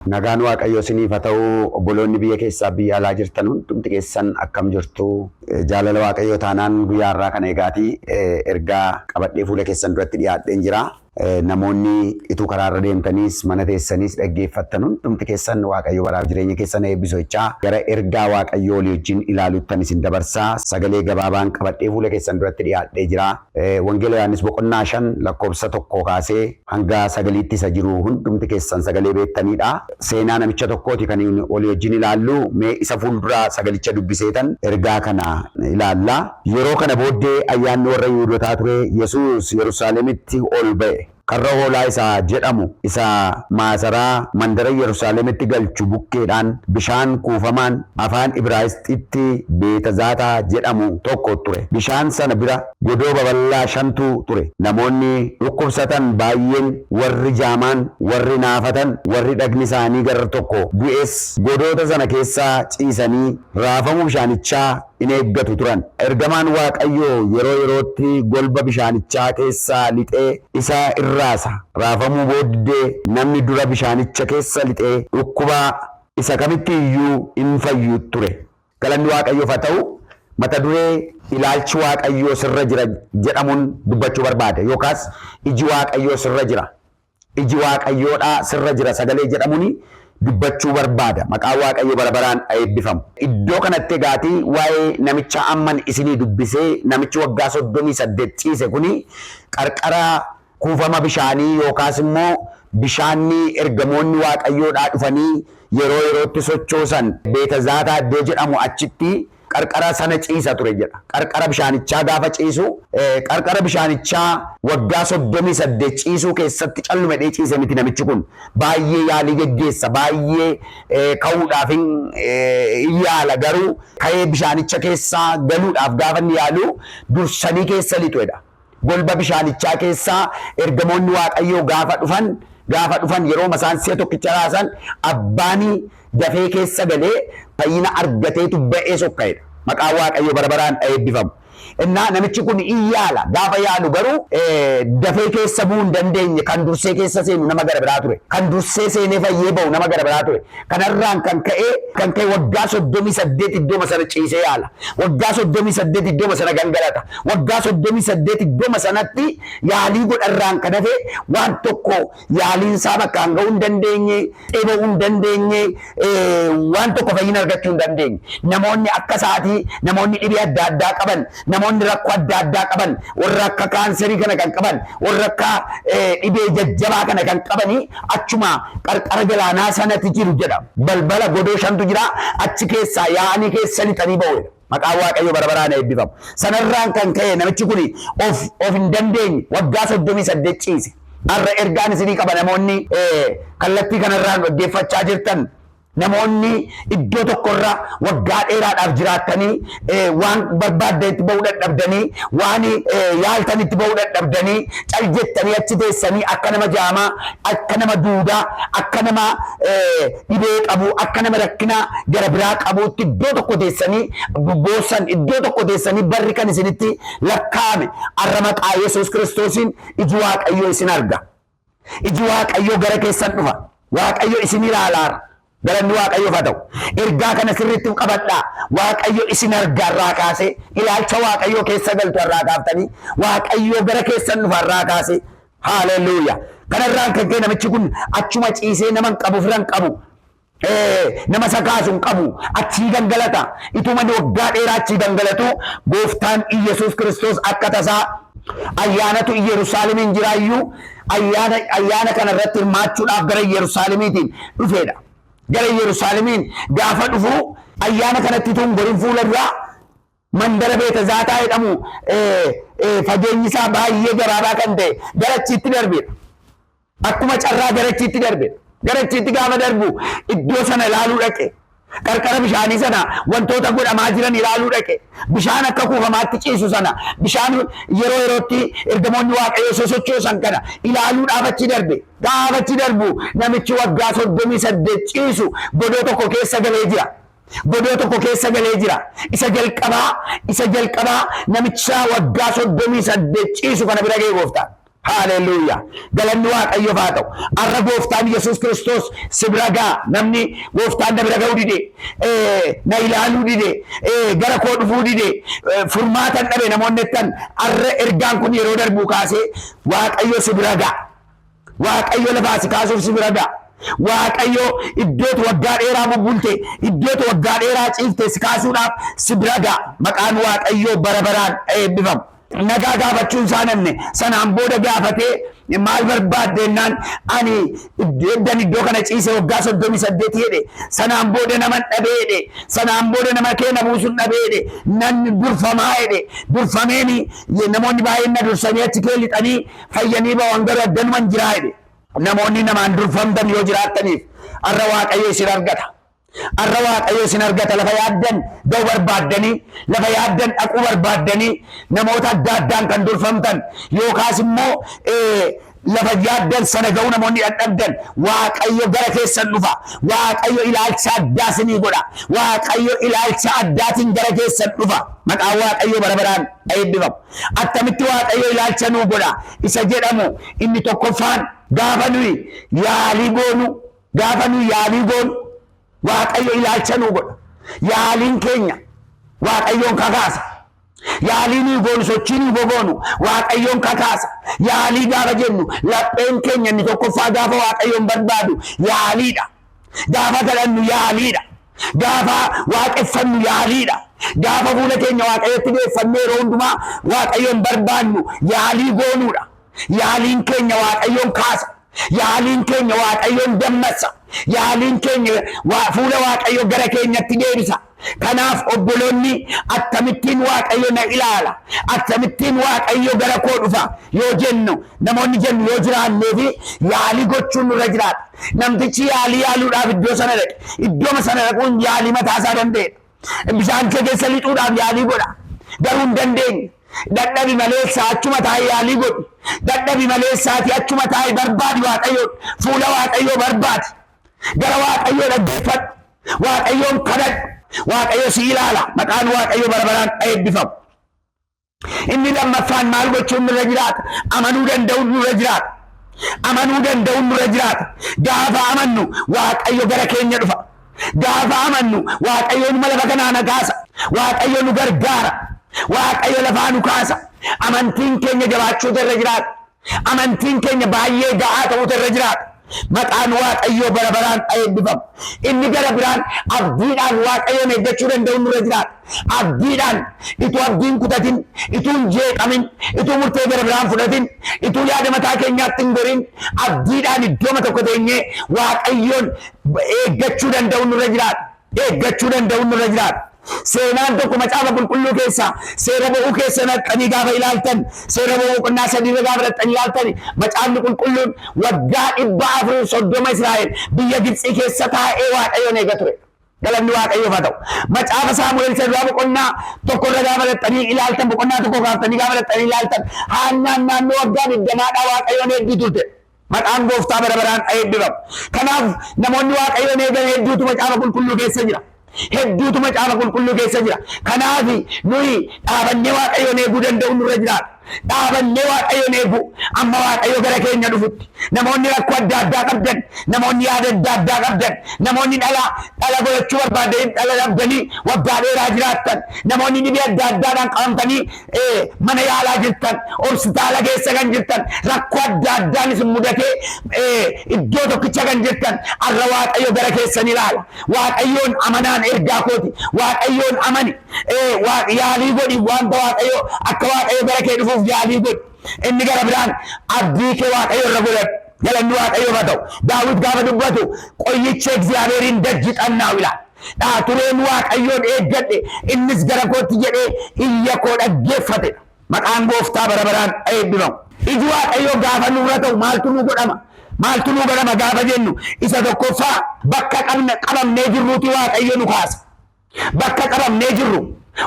Nagaan Waaqayyoo isiniif haa ta'u obboloonni biyya keessaa biyya alaa jirtan hundumti keessan akkam jirtu jaalala Waaqayyoo taanaan guyyaa har'aa kana eegaatii ergaa qabadhee fuula keessan duratti dhiyaadheen jira. Namoonni ituu karaarra deemtaniis mana teessaniis dhaggeeffattan hundumti keessan Waaqayyo baraaf jireenya keessan eebbisu jechaa gara ergaa Waaqayyoo olii wajjin ilaaluuttan isin dabarsaa sagalee gabaabaan qabadhee fuula keessan duratti dhiyaadhee jira. Wangeela Yohaannis boqonnaa 5 lakkoofsa 1 kaasee hanga 9tti isa jiru hundumti keessan sagalee beektanidha. Seenaa namicha tokkooti kan olii wajjin ilaallu mee isa fuuldura sagalicha dubbiseetan ergaa kana ilaalla. Yeroo kana booddee ayyaanni warra Yihuudootaa ture Yesuus Yerusaalemitti ol ba'e. Karra hoolaa isaa jedhamu isa maasaraa mandara Yerusaalemitti galchu bukkeedhaan bishaan kuufamaan afaan Ibraayisxiitti Beetazaataa jedhamu tokko ture. Bishaan sana bira godoo babal'aa 5tu ture. Namoonni dhukkubsatan baay'een, warri jaamaan, warri naafatan, warri dhagni isaanii gara tokko bu'es godoota sana keessaa ciisanii raafamuu bishaanichaa in eeggatu turan. Ergamaan Waaqayyoo yeroo yerootti golba bishaanichaa keessaa lixee isa irraasa. Raafamuu booddee namni dura bishaanicha keessa lixee dhukkubaa isa kamitti iyyuu in fayyu ture. Galanni Waaqayyoof haa ta'u. Mata duree ilaalchi Waaqayyoo sirra jira jedhamuun dubbachuu barbaade yookaas iji Waaqayyoo sirra jira. Iji Waaqayyoodhaa sirra jira sagalee jedhamuuni dubbachuu barbaada. Maqaan Waaqayyoo bara baraan eebbifamu. Iddoo kanatti egaatii waa'ee namicha amman isinii dubbisee namichi waggaa 38 ciise kuni qarqara kuufama bishaanii yookaas immoo bishaanni ergamoonni Waaqayyoodhaa dhufanii yeroo yerootti sochoosan Beetazaataa iddoo jedhamu achitti qarqara sana ciisa ture jedha. Qarqara bishaanichaa gaafa ciisu qarqara bishaanichaa waggaa 38 ciisuu keessatti callumedhee ciise miti namichi kun. Baay'ee yaalii geggeessa, baay'ee ka'uudhaaf yaala garuu ka'ee bishaanicha keessaa galuudhaaf gaafa inni yaalu dursanii keessa lixuudha. Golba bishaanichaa keessaa ergamoonni Waaqayyoo gaafa dhufan yeroo masaan si'a tokkicha raasan abbaanii dafee keessa galee fayyina argateetu ba'ee sokka'edha. Maqaan Waaqayyoo bara baraan eebbifamu. Innaa namichi kun iyyaala gaafa yaalu garuu dafee keessa bu'uu hin dandeenye. Kan dursee keessa seenu nama gara biraa ture. Kan dursee seenee fayyee ba'u nama gara biraa ture. Kanarraan kan ka'e waggaa 38 iddooma sana ciisee yaala. Waggaa 38 iddooma sana gangalata. Waggaa 38 iddooma sanatti yaalii godharraan kan hafe waan tokko yaaliinsaa bakkaan ga'uu hin dandeenye, dheeba'uu hin dandeenye, waan tokko fayyina argachuu hin dandeenye. Namoonni akka isaatii, namoonni dhibee adda addaa qaban, namoonni rakkoo adda addaa qaban, warra akka kaanserii kana kan qaban, warra akka dhibee jajjabaa kana kan qabanii achuma qarqara galaanaa sanatti jiru jedha. Balbala godoo 5tu jira. Achi keessaa yaa'anii keessa lixanii ba'u. Maqaan Waaqayyoo bara baraan eebbifamu. Sanarraan kan ka'e namichi kun of hin dandeenye waggaa 38 ciise. Har'a ergaan isinii qaba namoonni kallattii kanarraan dhaggeeffachaa jirtan. Namoonni iddoo tokkorra waggaa dheeraadhaaf jiraattanii waan barbaadanitti bahuu dadhabdanii waan yaaltanitti bahuu dadhabdanii cal jettanii achi teessanii akka nama jaamaa, akka nama duudaa, akka nama dhibee qabu, akka nama rakkina gara biraa qabuutti iddoo tokko teessanii boossan, iddoo tokko teessanii barri kan isinitti lakkaa'ame har'a maqaa Yesuus Kiristoosiin iji Waaqayyoo isin arga. Iji Waaqayyoo gara keessan dhufa. Waaqayyo isin ilaalaara. Galanni Waaqayyoof haa ta'u. Ergaa kana sirriitti qabadhaa. Waaqayyo isin argaarraa kaasee ilaalcha Waaqayyoo keessa galtu irraa kaaftanii Waaqayyoo gara keessan dhufarraa kaasee haaleluyyaa. Kanarraan kan ka'e namichi kun achuma ciisee nama qabu firan qabu. Nama sakaasu hin qabu. Achii gangalata. Ituma waggaa dheeraa achii gangalatu gooftaan Iyesuus Kiristoos akka tasaa ayyaanatu Yerusaalemiin jiraayyuu ayyaana kanarratti hirmaachuudhaaf gara Yerusaalemiitiin dhufeedha. Gara Yerusaalemiin gaafa dhufu ayyaana kanatti tun goriin fuula duraa mandara Beetazaataa jedhamu fageenyi isaa baay'ee gabaabaa kan ta'e garachiitti darbeedha. Akkuma carraa garachiitti darbeedha. Garachiitti gaafa darbu iddoo sana ilaaluu dhaqe. Qarqara bishaanii sana wantoota godhamaa jiran ilaaluu dhaqe. Bishaan akka kuufamaatti ciisu sana bishaan yeroo yerootti ergamoonni Waaqayyoo sosochoosan kana ilaaluudhaaf achi darbe. Gaafa achi darbu namichi waggaa 38 ciisu godoo tokko keessa galee jira. Godoo tokko keessa galee jira. Isa jalqabaa namicha waggaa 38 ciisu kana bira ga'e gooftaan. Haleluuyaa. Galanni Waaqayyoof haa ta'u. Har'a gooftaan Yesuus Kiristoos si bira ga'a. Namni gooftaan na bira ga'uu dide, na ilaaluu dide, gara koo dhufuu dide, furmaatan dhabe namoonni jettan har'a ergaan kun yeroo darbuu kaasee Waaqayyo si bira ga'a. Waaqayyo lafaa si kaasuuf si bira ga'a. Waaqayyo iddootu waggaa dheeraa bubbulte, iddootu waggaa dheeraa ciifte si kaasuudhaaf si bira ga'a. Maqaan Waaqayyoo bara baraan eebbifamu. Nagaa gaafachuun isaa namne sanaan booda gaafatee maal barbaaddennaan ani iddoo kana ciise waggaa 38 jedhe. Sanaan booda nama dhabee jedhe. Sanaan booda nama keenya buusuun dhabee jedhe. Namni durfamaa jedhe. Durfameeni namoonni baay'een na dursanii achi kee lixanii fayyanii ba'an garuu addanuman jiraa jedhe. Namoonni namaan durfamtan yoo jiraattaniif har'a Waaqayyo isin argata. Har'a Waaqayyo isin argata. Lafa yaaddan ga'uu barbaaddanii, lafa yaaddan dhaquu barbaaddanii, namoota adda addaan kan durfamtan yookaas immoo lafa yaaddan sana ga'uu namoonni dadhabdan Waaqayyo gara keessan dhufa. Waaqayyo ilaalcha addaa isinii godha. Waaqayyo ilaalcha addaatiin gara keessan dhufa. Maqaan Waaqayyo bara baraan eebbifamu. Attamitti Waaqayyo ilaalcha nuu godha isa jedhamu inni tokkoffaan gaafa nuyi yaalii goonu Waaqayyo ilaalcha nuu godha. Yaaliin keenya Waaqayyoon kakaasa. Yaalii nuyi goonu, sochii nuyi goonu Waaqayyoon kakaasa. Yaalii gaafa jennu lapheen keenya inni tokkoffaa gaafa Waaqayyoon barbaadu yaaliidha. Gaafa kadhannu yaaliidha. Gaafa waaqeffannu yaaliidha. Gaafa fuula keenya Waaqayyotti geeffannee yeroo hundumaa Waaqayyoon barbaannu yaalii goonuudha. Yaaliin keenya Waaqayyoon kaasa. Yaaliin keenya Waaqayyoon dammaqsa. Yaaliin keenya fuula Waaqayyo gara keenyatti deebisa. Kanaaf obboloonni akkamittiin Waaqayyo na ilaala, akkamittiin Waaqayyo gara koo dhufa yoo jennu, namoonni jennu yoo jiraannee fi yaalii gochuun nurra jiraata. Namtichi yaalii yaaluudhaaf iddoo sana dhaqe, iddoo sana dhaquun yaalii mataasaa danda'edha. Bishaan kee keessa lixuudhaaf yaalii godha, garuu hin dandeenye. Dadhabi maleessaa achuma taa'ee yaalii godhi. Dadhabi maleessaati achuma taa'ee barbaadi Waaqayyoon. Fuula Waaqayyoo barbaadi. Gara Waaqayyoo dhaggeeffadhu. Waaqayyoon kadhadhu. Waaqayyo si ilaala. Maqaan Waaqayyo bara baraan eebbifamu. Inni lammaffaan maal gochuun nurra jiraata? Amanuu danda'uun nurra jiraata. Amanuu danda'uun nurra jiraata. Gaafa amannu Waaqayyo gara keenya dhufa. Gaafa amannu Waaqayyo numa lafa kanaa na kaasa. Waaqayyo nu gargaara. Waaqayyo lafaa nu kaasa. Amantiin keenya jabaachuu irra jiraata. Amantiin keenya baay'ee ga'aa ta'uu irra jiraata. Maqaan Waaqayyo bara baraan eebbifamu. Inni gara biraan abdiidhaan Waaqayyoon eeggachuu danda'uun nurra jiraata. Abdiidhaan ituu abdiin kutatin, ituu hin jeeqamin, ituu murtee gara biraan fudhatin, ituu yaada mataa keenyaatti hin gorin, abdiidhaan iddooma tokko teenyee Waaqayyoon eeggachuu danda'uun nurra jiraata. Eeggachuu danda'uun nurra jiraata. Seenaan tokko macaafa qulqulluu keessa seera bo'uu keessa naqanii gaafa ilaaltan, seera bo'uu boqonnaa 3 gaafa naqanii ilaaltan, macaafni qulqulluun waggaa 430 Israa'el biyya Gibxii keessa taa'ee Waaqayyoon eega ture. Galanni Waaqayyoof haa ta'u. Macaafa Saamu'eel irraa boqonnaa 1 gaafa naqanii ilaaltan, boqonnaa 1 gaafatanii gaafa naqanii ilaaltan, Haannaan naannoo waggaa 20 Waaqayyoon eegdi turte. Maqaan Gooftaa bara baraan eebbifamu. Kanaaf namoonni Waaqayyoon eegan hedduutu macaafa qulqulluu keessa jira. Hedduutu macaafa qulqulluu keessa jira. Kanaaf nuyi dhaabannee Waaqayyoon eeguu danda'u nurra jiraata. Dhaabannee Waaqayyoon eeguu amma Waaqayyo gara keenya dhufutti. Namoonni rakkoo adda addaa qabdan, namoonni yaada adda addaa qabdan, namoonni dhala godhachuu barbaadanii dhala dhabdanii waggaa dheeraa jiraattan, namoonni dhibee adda addaadhaan qabamtanii mana yaalaa jirtan, hospitaala keessa kan jirtan, rakkoo adda addaan isin mudatee iddoo tokkicha kan jirtan, har'a Waaqayyo gara keessan ilaala. Waaqayyoon amanaan ergaa kooti. Waaqayyoon amani. Yaalii godhi wanta Waaqayyo akka Waaqayyo gara kee dhufuuf yaalii godhi. Inni gara biraan abdii kee Waaqayyo irra godhadhu. Galanni Waaqayyoof haa ta'u. Daawit gaafa dubbatu qoyyicha Egzaabeeriin dajji xannaawu ilaala. Tureen Waaqayyoon eeggadhe innis gara kootti jedhee iyya koo dhaggeeffate. Maqaan Gooftaa bara baraan eebbifamu. Iji Waaqayyoo gaafa nurra ta'u maaltu nu godhama? Maaltu nu godhama gaafa jennu isa tokkoffaa bakka qabamnee jirruuti Waaqayyo nu kaasa. Bakka qabamnee jirru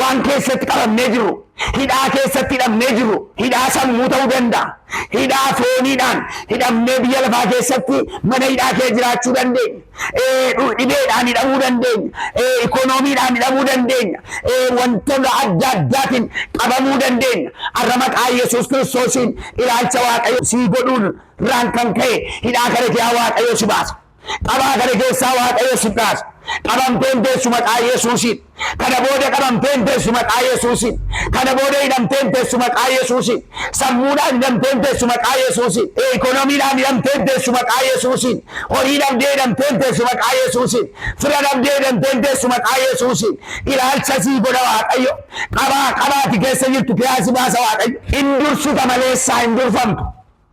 waan keessatti qabamnee jiru, hidhaa keessatti hidhamnee jiru, hidhaa sammuu ta'uu danda'a, hidhaa fooniidhaan hidhamnee biyya lafaa keessatti mana hidhaa kee jiraachuu dandeenya, dhibeedhaan hidhamuu dandeenya, ikoonomiidhaan hidhamuu dandeenya, wantoota adda addaatiin qabamuu dandeenya. Har'a maqaa Yesuus Kiristoosiin ilaalcha Waaqayyo sii godhuun irraan kan ka'e hidhaa kana keessaa Waaqayyo si baasa. Qabaa kana keessaa Waaqayyo si baasa. Qabamteen teessu maqaa Yesuusiin. Kana booda qabamteen teessu maqaa Yesuusiin. Kana booda hidhamteen teessu maqaa Yesuusiin. Sammuudhaan hidhamteen teessu maqaa Yesuusiin. Ikoonomiidhaan hidhamteen teessu maqaa Yesuusiin. Horii dhabdee hidhamteen teessu maqaa Yesuusiin. Fira dhabdee hidhamteen teessu maqaa Yesuusiin. Ilaalcha sii godha Waaqayyo. Qabaati keessa jirtu keessaa si baasa Waaqayyo. Hin dursuta maleessaa hin durfamtu.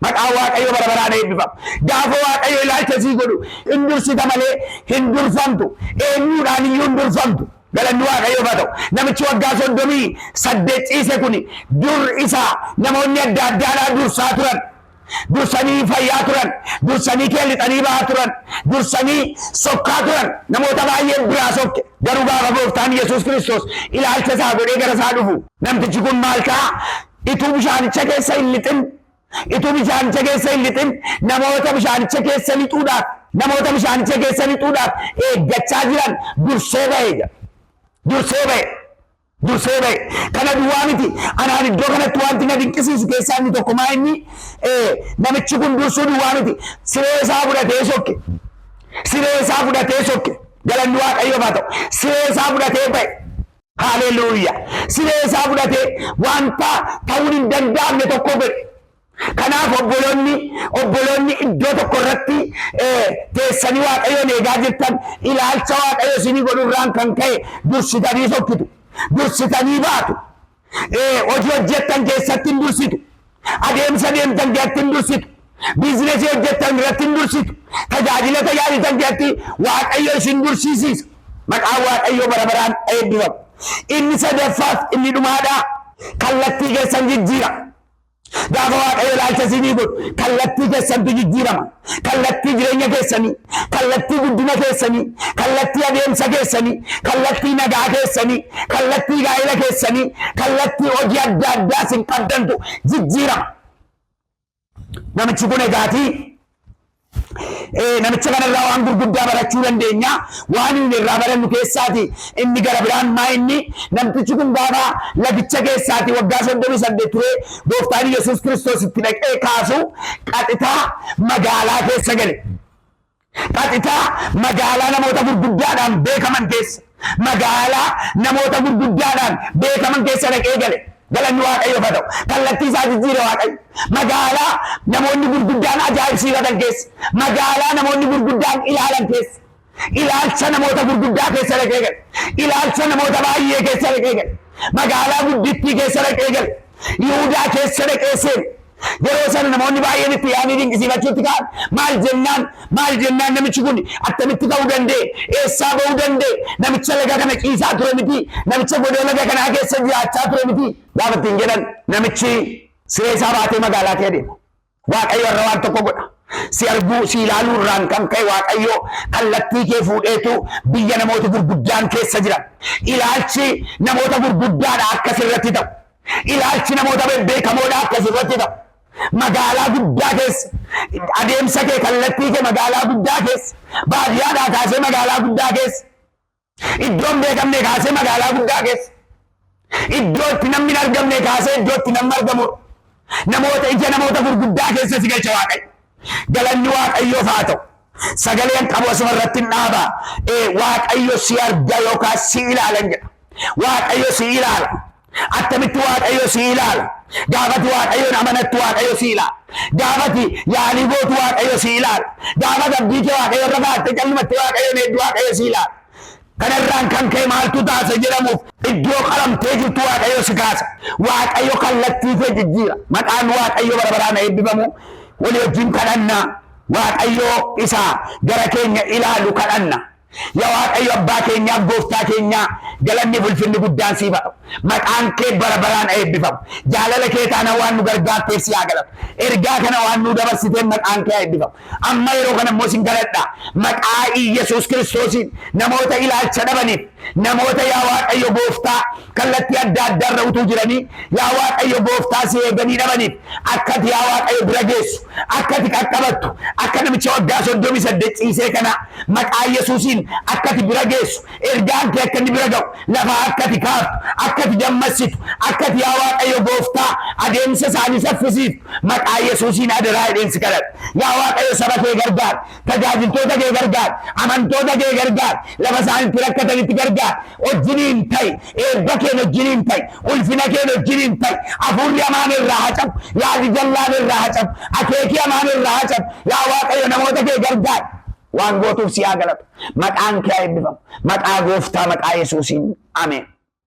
Maqaa Waaqayyo bara baraan eebbifamu. Gaafa Waaqayyo ilaalcha sii godhu hin dursita malee hin durfamtu. Eenyuudhaan iyyuu hin durfamtu. Galanni Waaqayyoof haa ta'u. Namichi waggaa 38 ciise kun dur isaa namoonni adda addaadhaan dursaa turan. Dursanii fayyaa turan. Dursanii keellixanii bahaa turan. Dursanii sokkaa turan. Namoota baay'ee biraa sokke. Garuu gaafa gooftaan Yesuus Kiristoos ilaalcha isaa godhee gara isaa dhufu. Namtichi kun maal ta'a? Ituu bishaanicha keessa hin lixin. Ituu bishaanicha keessa hin lixin namoota bishaanicha keessa lixuudhaaf eeggachaa jiran dursee ba'e. Dursee ba'e. Kana duwwaa miti. Anaan iddoo kanatti wanti na dinqisiisu keessaa inni tokko maa inni namichi kun dursuu duwwaa miti. Siree isaa fudhatee sokke. Galanni Waaqayyoof haa ta'u. Siree isaa fudhatee ba'e. Haaleluyyaa. Siree isaa fudhatee wanta ta'uun hin danda'amne tokko godhe. Kanaaf obboloonni iddoo tokko irratti teessanii Waaqayyoon eegaa jirtan ilaalcha Waaqayyo isinii godhurraan kan ka'e dursitanii sokkitu. Dursitanii baatu. Hojii hojjettan keessatti hin dursitu. Adeemsa deemtan keessatti hin dursitu. Biizinesii hojjettan irratti hin dursitu. Tajaajila tajaajiltan keessatti Waaqayyo isin dursiisa. Maqaan Waaqayyo bara baraan eebbifamu. Inni sadaffaaf inni dhumaadhaa kallattii keessan jijjiira. Gaafa Waaqayyo ilaalcha isinii godhu kallattii keessantu jijjiirama. Kallattii jireenya keessanii, kallattii guddina keessanii, kallattii adeemsa keessanii, kallattii nagaa keessanii, kallattii gaa'ela keessanii, kallattii hojii adda addaa isin qabdantu jijjiirama. Namichi kun egaatii namicha kanarraa waan gurguddaa barachuu dandeenya. Waan inni irraa barannu keessaati inni gara biraan maa inni namtichi kun gaafa lagicha keessaati waggaa 38 ture gooftaan Yesuus Kiristoos itti dhaqee kaasu qaxitaa magaalaa keessa gale. Qaxitaa magaalaa namoota gurguddaadhaan beekaman keessa. Magaalaa namoota gurguddaadhaan beekaman keessa dhaqee gale. Galanni Waaqayyoof haa ta'u. Kallattii isaa jijjiire Waaqayyo. Magaalaa namoonni gurguddaan ajaa'ibsiifatan keessa. Magaalaa namoonni gurguddaan ilaalan keessa. Ilaalcha namoota gurguddaa keessa dhaqee gale. Ilaalcha namoota baay'ee keessa dhaqee gale. Magaalaa guddittii keessa dhaqee gale. Yihuudaa keessa dhaqee seene. Yeroo sana namoonni baay'een itti yaa'anii dinqisiifachuutti ka'an maal jennaan namichi kun attamitti ta'uu danda'e? Eessaa ba'uu danda'e? Namicha laga kana ciisaa ture miti? Namicha godoo laga kanaa keessa jiraachaa ture miti? Gaafa ittiin jedhan namichi siree isaa baatee magaalaa kee deema. Waaqayyo irra waan tokko godha. Si arguu si ilaaluu irraan kan ka'e Waaqayyo kallattii kee fuudheetu biyya namoota gurguddaan keessa jiran. Ilaalchi namoota gurguddaadha akkas irratti ta'u. Ilaalchi namoota beekamoodha akkas irratti ta'u. Magaalaa guddaa keessa adeemsa kee kallattii kee magaalaa guddaa keessa baadiyyaadhaa kaasee magaalaa guddaa keessa iddoon beekamne kaasee magaalaa guddaa keessa iddoo itti namni hin argamne kaasee iddoo itti namni argamu namoota ija namoota gurguddaa keessa si galcha Waaqayyo. Galanni Waaqayyoof haa ta'u. Sagaleen qabu asuma irratti hin dhaabaa. Waaqayyo si arga yookaan si ilaalan jedha. Waaqayyo si ilaala. Attamitti Waaqayyo si ilaala. Gaafati Waaqayyoon amanattu Waaqayyo si ilaala. Gaafati yaalii gootu Waaqayyo si ilaala. Gaafati abdii kee Waaqayyo irra baatte callimatte Waaqayyoon hedduu Waaqayyo si ilaala. Kanarraan kan ka'e maaltu taasa jedhamuuf iddoo qalamtee jirtu Waaqayyo si kaasa. Waaqayyo kallattii kee jijjiira. Maqaan Waaqayyo bara baraan eebbifamu. Walii wajjin kadhannaa. Waaqayyo isaa gara keenya ilaalu kadhanna. Yaa Waaqayyo abbaa keenyaaf gooftaa keenyaa galanni ulfinni guddaan siif haa ta'u. Maqaan kee bara baraan eebbifamu. Jaalala kee taana waan nu gargaarteef si haa galatu. Ergaa kana waan nu dabarsiteen maqaan kee haa eebbifamu. Amma yeroo kana immoo sin galadhaa. Maqaa Yesuus Kiristoosiin namoota ilaalcha dhabaniif namoota yaa Waaqayyo gooftaa kallattii adda addaarra utuu jiranii yaa Waaqayyo gooftaa si eeganii dhabaniif akkati yaa Waaqayyo bira geessu akkati qaqqabattu akka namicha waggaa 38 ciisee kana maqaa Yesuusiin akkati bira geessu ergaan kee akka inni bira ga'u lafa akkati kaaftu akkati dammasitu akkati yaa Waaqayyo gooftaa adeemsa isaanii saffisiif maqaa Yesuusiin adaraa hidheensi kadhadha yaa Waaqayyo saba kee gargaar tajaajiltoota kee gargaar amantoota kee gargaar lafa isaaniitti rakkatanitti gargaar wajjiniin ta'i eebba kee wajjiniin ta'i ulfina kee wajjiniin ta'i hafuurri hamaan irraa haa cabu yaadi jallaan irraa haa cabu akeekii hamaan irraa haa cabu yaa Waaqayyo namoota kee gargaar waan gootuuf si haa galatu maqaan kee haa eebbifamu maqaa gooftaa maqaa Yesuusiin ameen.